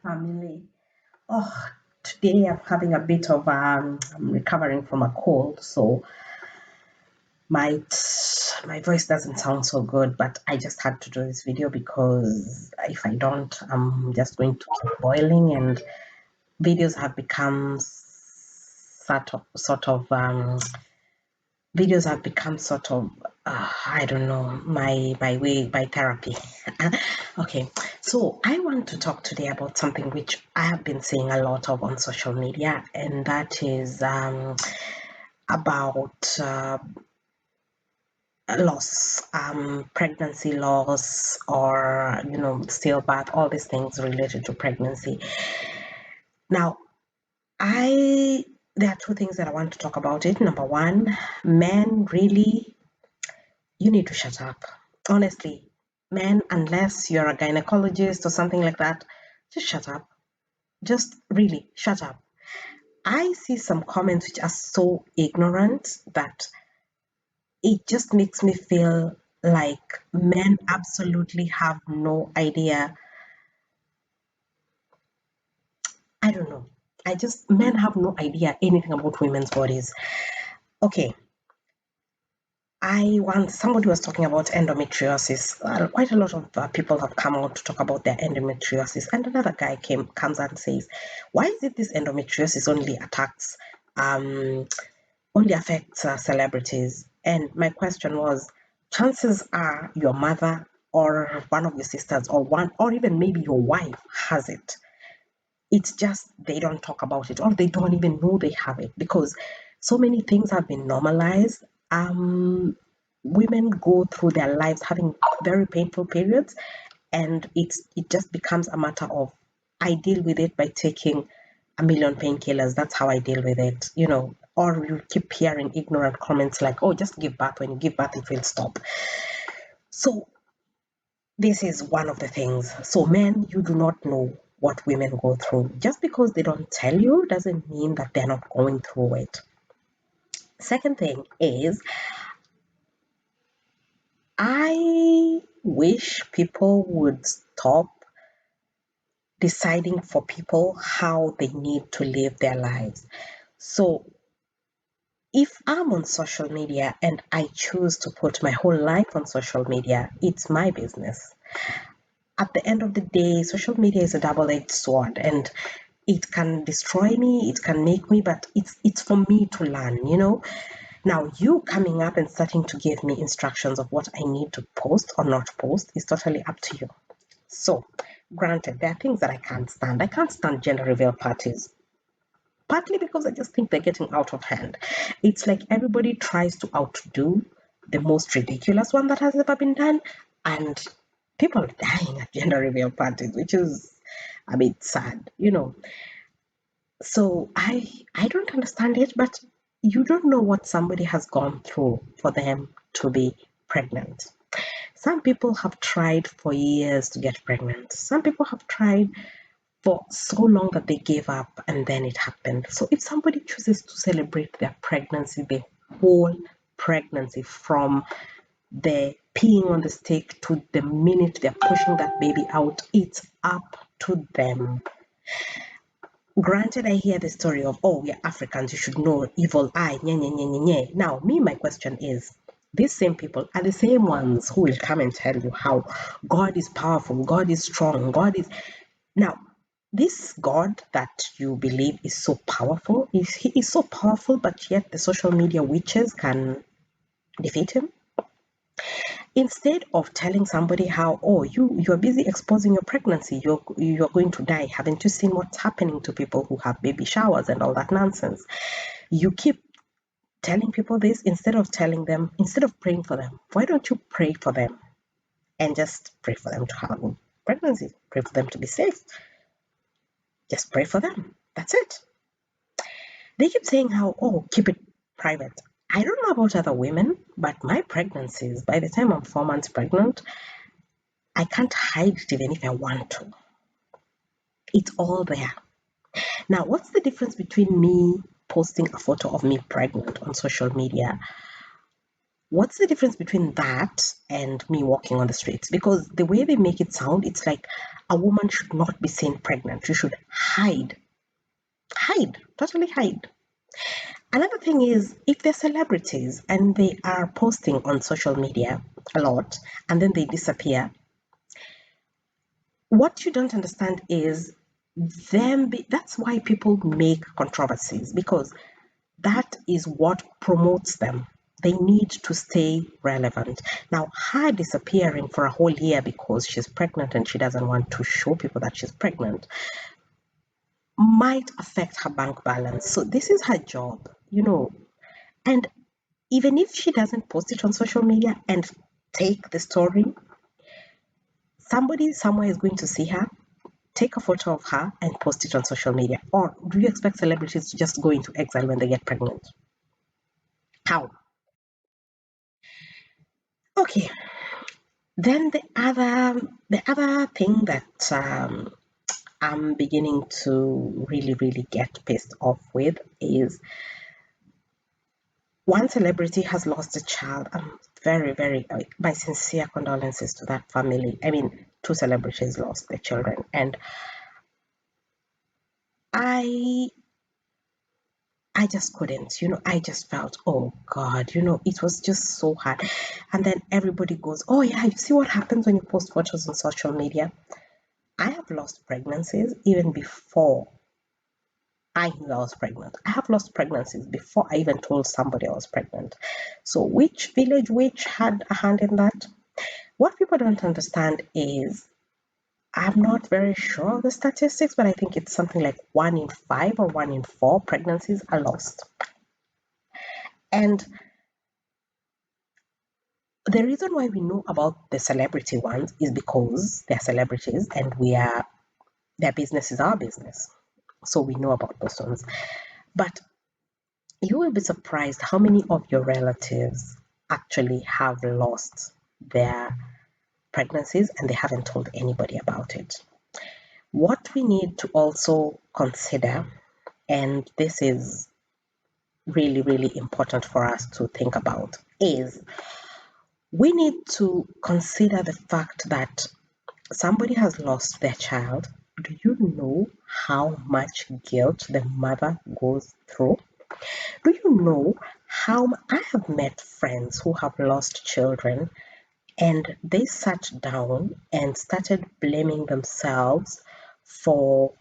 family. Oh, today I'm having a bit of I'm recovering from a cold, so my my voice doesn't sound so good. But I just had to do this video because if I don't, I'm just going to keep boiling, and videos have become sort of I don't know, my therapy. Okay, so I want to talk today about something which I have been seeing a lot of on social media, and that is about loss, pregnancy loss, or stillbirth, all these things related to pregnancy. Now, I there are two things that I want to talk about it. Number one, men really, you need to shut up. Honestly, men, unless you're a gynecologist or something like that, just shut up. Just really shut up. I see some comments which are so ignorant that it just makes me feel like men absolutely have no idea. I don't know. Men have no idea anything about women's bodies. Okay, somebody was talking about endometriosis. Quite a lot of people have come out to talk about their endometriosis, and another guy comes out and says, "Why is it this endometriosis only affects celebrities?" And my question was, chances are your mother or one of your sisters or even maybe your wife has it. It's just they don't talk about it, or they don't even know they have it, because so many things have been normalized. Women go through their lives having very painful periods, and it just becomes a matter of, I deal with it by taking a million painkillers. That's how I deal with it, or you keep hearing ignorant comments like, "Oh, just give birth. When you give birth, it will stop." So this is one of the things. So men, you do not know what women go through. Just because they don't tell you doesn't mean that they're not going through it. Second thing is, I wish people would stop deciding for people how they need to live their lives. So if I'm on social media and I choose to put my whole life on social media, it's my business. At the end of the day, social media is a double-edged sword, and it can destroy me, it can make me, but it's for me to learn. Now, you coming up and starting to give me instructions of what I need to post or not post is totally up to you. So, granted, there are things that I can't stand. I can't stand gender reveal parties, partly because I just think they're getting out of hand. It's like everybody tries to outdo the most ridiculous one that has ever been done, and people are dying at gender reveal parties, which is a bit sad. So I don't understand it, but you don't know what somebody has gone through for them to be pregnant. Some people have tried for years to get pregnant. Some people have tried for so long that they gave up and then it happened. So if somebody chooses to celebrate their pregnancy, the whole pregnancy, from the peeing on the stick to the minute they're pushing that baby out, it's up to them. Granted, I hear the story of, "Oh, we're Africans, you should know evil eye, nye, nye, nye, nye, nye." Now, my question is, these same people are the same ones who will come and tell you how God is powerful, God is strong, God is. Now, this God that you believe is so powerful, he is so powerful, but yet the social media witches can defeat him? Instead of telling somebody how, "Oh, you're busy exposing your pregnancy, you're going to die. Haven't you seen what's happening to people who have baby showers and all that nonsense?" You keep telling people this instead of praying for them. Why don't you pray for them and just pray for them to have pregnancy? Pray for them to be safe. Just pray for them. That's it. They keep saying how, "Oh, keep it private." I don't know about other women, but my pregnancies, by the time I'm 4 months pregnant, I can't hide it even if I want to. It's all there. Now, what's the difference between me posting a photo of me pregnant on social media What's the difference between that and me walking on the streets? Because the way they make it sound, it's like a woman should not be seen pregnant. She should hide, totally hide. Another thing is, if they're celebrities and they are posting on social media a lot and then they disappear, what you don't understand is that's why people make controversies, because that is what promotes them. They need to stay relevant. Now, her disappearing for a whole year because she's pregnant and she doesn't want to show people that she's pregnant might affect her bank balance. So, this is her job, And even if she doesn't post it on social media and take the story, somebody somewhere is going to see her, take a photo of her, and post it on social media. Or do you expect celebrities to just go into exile when they get pregnant? How? Okay. Then the other thing that I'm beginning to really, really get pissed off with is one celebrity has lost a child. I'm very, very, my sincere condolences to that family. I mean, two celebrities lost their children, and I I just couldn't, I just felt, oh God, it was just so hard. And then everybody goes, oh yeah, you see what happens when you post photos on social media? I have lost pregnancies even before I knew I was pregnant. I have lost pregnancies before I even told somebody I was pregnant. So which village witch had a hand in that? What people don't understand is, I'm not very sure of the statistics, but I think it's something like 1 in 5 or 1 in 4 pregnancies are lost. And the reason why we know about the celebrity ones is because they're celebrities and their business is our business. So we know about those ones. But you will be surprised how many of your relatives actually have lost their pregnancies and they haven't told anybody about it. What we need to also consider, and this is really, really important for us to think about, is we need to consider the fact that somebody has lost their child. Do you know how much guilt the mother goes through? Do you know how I have met friends who have lost children and they sat down and started blaming themselves for,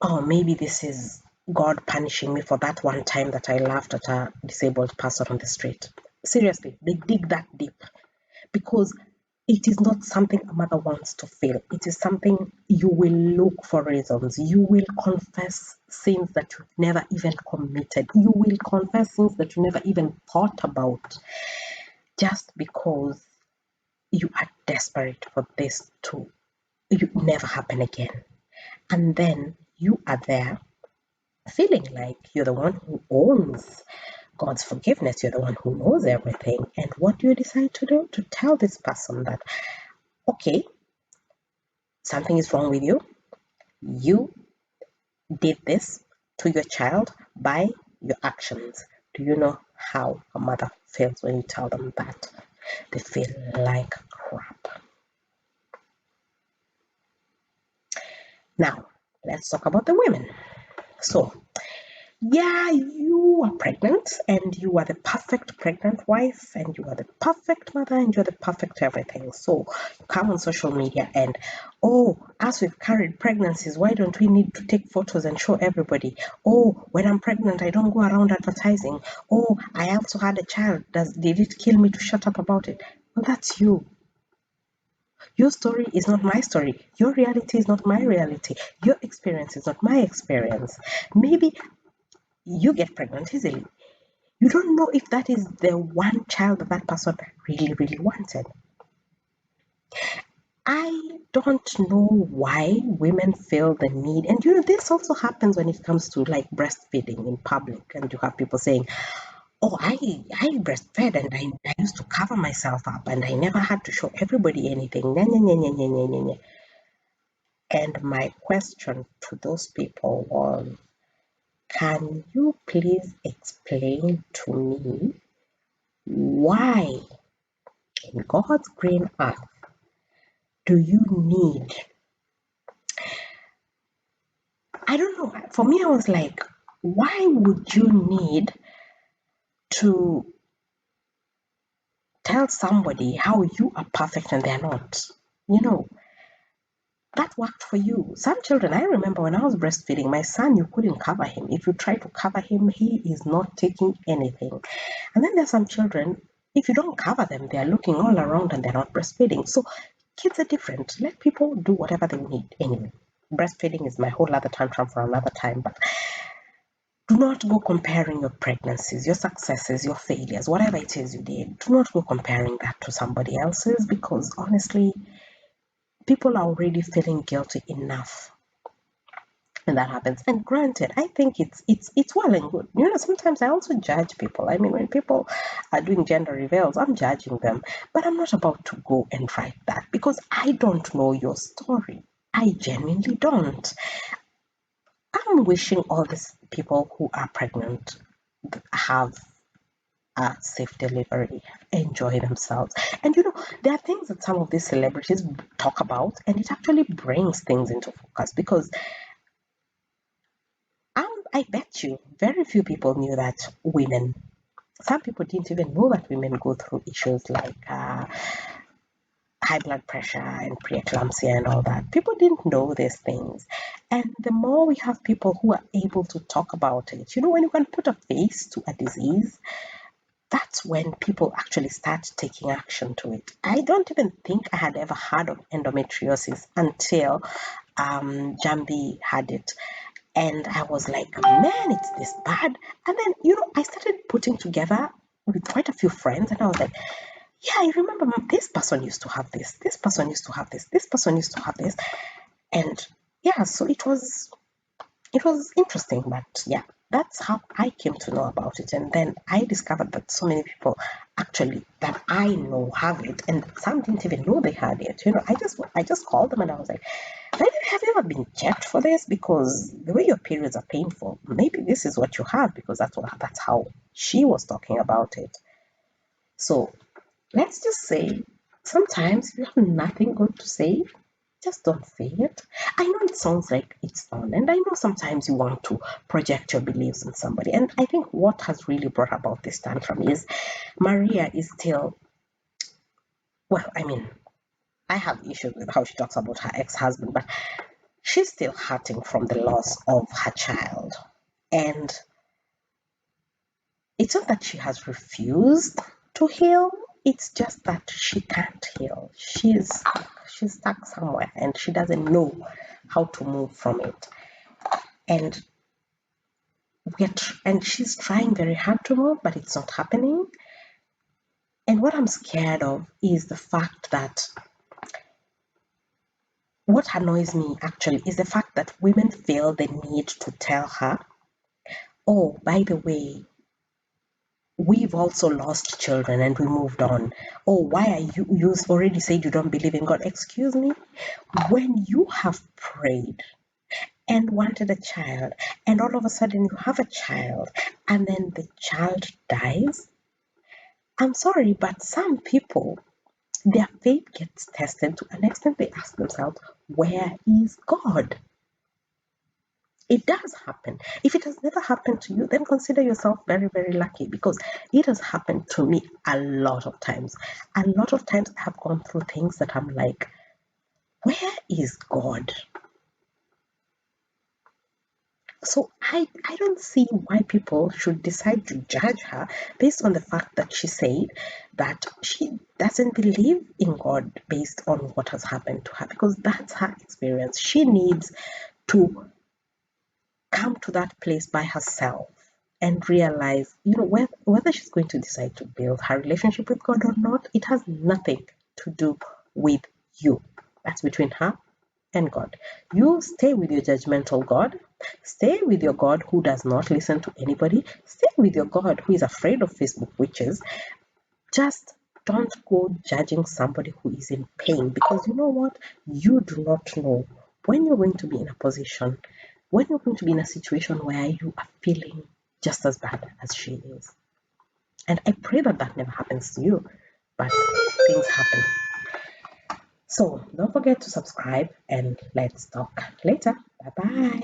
oh, maybe this is God punishing me for that one time that I laughed at a disabled person on the street. Seriously, they dig that deep because it is not something a mother wants to feel. It is something you will look for reasons. You will confess sins that you've never even committed. You will confess sins that you never even thought about just because you are desperate for this to never happen again. And then you are there feeling like you're the one who owns God's forgiveness. You're the one who knows everything. And what do you decide to do? To tell this person that, okay, something is wrong with you. You did this to your child by your actions. Do you know how a mother feels when you tell them that? They feel like crap. Now, let's talk about the women. So, yeah, you are pregnant and you are the perfect pregnant wife and you are the perfect mother and you're the perfect everything. So you come on social media and, oh, as we've carried pregnancies, why don't we need to take photos and show everybody? Oh, when I'm pregnant, I don't go around advertising. Oh, I also had a child. Did it kill me to shut up about it? Well, that's you. Your story is not my story. Your reality is not my reality. Your experience is not my experience. Maybe you get pregnant easily. You don't know if that is the one child that person really, really wanted. I don't know why women feel the need, and this also happens when it comes to like breastfeeding in public, and you have people saying, "Oh, I breastfed and I used to cover myself up and I never had to show everybody anything." Nya, nya, nya, nya, nya, nya, nya, nya. And my question to those people was, can you please explain to me Why in God's green earth do you need, I don't know, for me I was like, why would you need to tell somebody how you are perfect and they're not? You know, that worked for you. Some children, I remember when I was breastfeeding, my son, you couldn't cover him. If you try to cover him, he is not taking anything. And then there's some children, if you don't cover them, they're looking all around and they're not breastfeeding. So kids are different. Let people do whatever they need anyway. Breastfeeding is my whole other tantrum for another time, but do not go comparing your pregnancies, your successes, your failures, whatever it is you did. Do not go comparing that to somebody else's, because honestly, people are already feeling guilty enough when that happens. And granted, I think it's well and good. You know, sometimes I also judge people. I mean, when people are doing gender reveals, I'm judging them, but I'm not about to go and write that because I don't know your story. I genuinely don't. I'm wishing all these people who are pregnant have a safe delivery, enjoy themselves. And you know, there are things that some of these celebrities talk about, and it actually brings things into focus because I bet you very few people knew that women, some people didn't even know that women go through issues like high blood pressure and preeclampsia and all that. People didn't know these things. And the more we have people who are able to talk about it, you know, when you can put a face to a disease, that's when people actually start taking action to it. I don't even think I had ever heard of endometriosis until Jambi had it. And I was like, man, it's this bad. And then, you know, I started putting together with quite a few friends, and I was like, yeah, I remember this person used to have this person used to have this person used to have this. And yeah, so it was interesting, but yeah, that's how I came to know about it. And then I discovered that so many people actually that I know have it, and some didn't even know they had it. You know, I just called them and I was like, have you ever been checked for this? Because the way your periods are painful, maybe this is what you have, because that's how she was talking about it. So let's just say sometimes if you have nothing good to say, just don't say it. I know it sounds like it's fun, and I know sometimes you want to project your beliefs on somebody. And I think what has really brought about this tantrum is Maria is still, well, I mean, I have issues with how she talks about her ex-husband, but she's still hurting from the loss of her child. And it's not that she has refused to heal, it's just that she can't heal. She's stuck somewhere and she doesn't know how to move from it. And and she's trying very hard to move, but it's not happening. And what I'm scared of is the fact that what annoys me actually is the fact that women feel the need to tell her, oh, by the way, we've also lost children and we moved on. Oh, why are you already said you don't believe in God? Excuse me? When you have prayed and wanted a child, and all of a sudden you have a child, and then the child dies, I'm sorry, but some people, their faith gets tested to an extent they ask themselves, where is God? It does happen. If it has never happened to you, then consider yourself very, very lucky, because it has happened to me a lot of times. A lot of times I have gone through things that I'm like, where is God? So I don't see why people should decide to judge her based on the fact that she said that she doesn't believe in God based on what has happened to her, because that's her experience. She needs to come to that place by herself and realize, you know, whether she's going to decide to build her relationship with God or not, it has nothing to do with you. That's between her and God. You stay with your judgmental God. Stay with your God who does not listen to anybody. Stay with your God who is afraid of Facebook witches. Just don't go judging somebody who is in pain, because you know what? You do not know when you're going to be in a position, when you're going to be in a situation where you are feeling just as bad as she is. And I pray that that never happens to you, but things happen. So don't forget to subscribe and let's talk later. Bye bye.